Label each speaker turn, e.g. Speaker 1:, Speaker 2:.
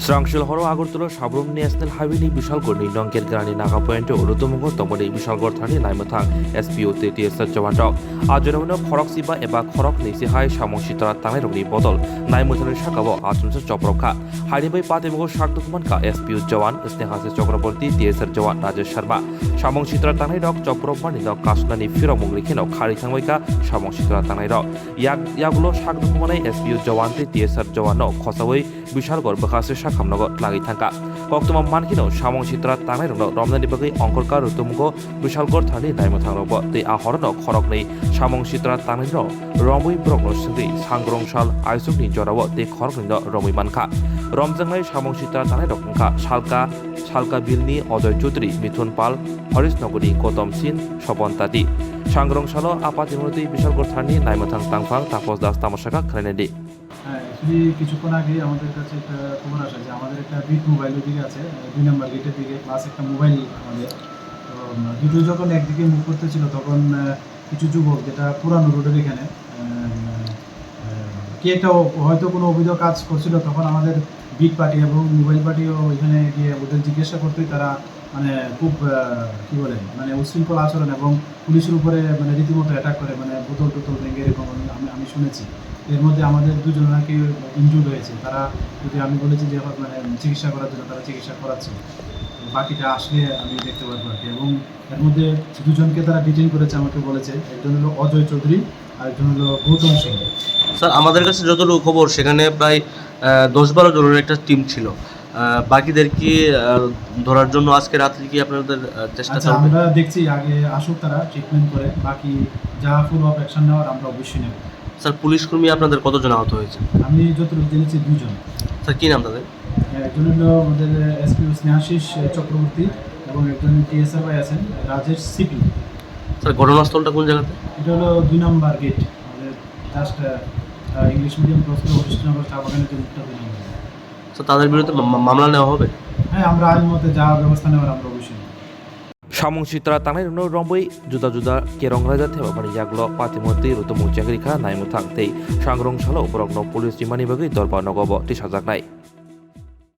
Speaker 1: Srangshil horo Agartala Shabrum National Highway ni Bishalgor ni Nongker Grani Naga Point Urutumungo Tomoni Bishalgor Thani Naimuthang SPO TTS Jawan Dog Ajono Khorok Siba eba Khorok ni Sihai Shamong Shitara Tangai Bodol Naimuthaner Shakabo Atumsa Choproka Haribai Patemugo Shaktukumanka SPO Jawan Snehase Chakraborty TSR Jawan Rajesh Sharma Shamong Shitara Tangai Dog Choprobani Dog Kasnani Firomungrikhino Khari Thangwaika Shamong Shitara Tangai Dog Yagulo Shaktukumanai SPO Jawan TSR Jawan no Khosawai Bishalgor Bakase Kamnogo lagi thangka koktoma mankino samong sitra tanai rongno romnani bagai ongkorka rutumgo Bishalgor thani naimuthang robo tei ahorno khorok nei samong sitra tanai ro romui brokno singri sangrongshal aisukni jorawo tei khorok ni romui manka romjangnai samong sitra tanai rokka salka bilni Ojoy Chaudhary Mithun Pal Harish Nogori Gautam Sin Shobon Tati sangrongshalo apatimurti Bishalgor thani naimuthang tangfang Tapos Das Tamashaka khalenedi
Speaker 2: কিছুক্ষণ আগে আমাদের কাছে একটা খবর আসে যে আমাদের একটা বিট মোবাইলের দিকে আছে 2 নম্বর গেটের দিকে প্লাস একটা মোবাইল আমাদের তো দুটো যখন একদিকে মুভ করতেছিল তখন কিছু যুবক যেটা পুরানো রোডের এখানে কি একটা হয়তো কোনো অবৈধ কাজ করছিল তখন আমাদের বিট পার্টি এবং মোবাইল পার্টিও এখানে গিয়ে ওদের জিজ্ঞাসা করতেই তারা মানে খুব কি বলে মানে উশৃঙ্খল আচরণ এবং পুলিশের উপরে মানে রীতিমতো অ্যাটাক করে মানে বোতল টোতল ভেঙে এরকম আমি শুনেছি এর মধ্যে আমাদের দুজন নাকি ইনজুর্ড হয়েছে তারা যদি আমি বলেছি যে মানে চিকিৎসা করার জন্য তারা চিকিৎসা করাচ্ছে বাকিটা আসলে আমি দেখতে পারবো আর কি এবং এর মধ্যে দুজনকে তারা ডিটেইন করেছে আমাকে বলেছে একজন হলো অজয় চৌধুরী আর একজন হলো গৌতম সিং
Speaker 3: স্যার আমাদের কাছে যতটুকু খবর সেখানে প্রায় 10-12 জনের একটা টিম ছিল বাকিদের কি ধরার জন্য আজকে রাত্রি কি আপনাদের চেষ্টা চলবে
Speaker 2: আমরা দেখছি আগে আসুক তারা ট্রিটমেন্ট করে বাকি যা ফুল অফ অ্যাকশন নেওয়ার আমরা অবশ্যই নেব
Speaker 3: স্যার পুলিশ কর্মী আপনাদের কতজন আহত হয়েছে
Speaker 2: আমি যতটুকু জেনেছি 2 জন
Speaker 3: স্যার কি নাম তাদের
Speaker 2: একজন হলো আমাদের এসপি স্নেহাশিস চক্রবর্তী এবং একজন টিএসআর ভাই আছেন রাজেশ সিপি
Speaker 3: স্যার ঘটনাস্থলটা কোন জায়গাতে
Speaker 2: এটা হলো 2 নম্বর গেট আমাদের জাস্ট ইংলিশ মিডিয়াম ক্রস করে হরিশনগর চা বাগানের যে রুটটা 2 নম্বর
Speaker 3: স্যার তাদের বিরুদ্ধে মামলা নেওয়া হবে
Speaker 2: হ্যাঁ আমরা আইন মতে যা ব্যবস্থা নেওয়ার আমরা অবশ্যই
Speaker 1: Samong Sitra Tanai no Rombai Juda Kerong Raja Thebani Yaglo Patimurti Rutumu Jagrika Naimuthang Tei Sangrong Shalo Borokno Police Jimani Bagi Dorba Nogobo Tishajaknai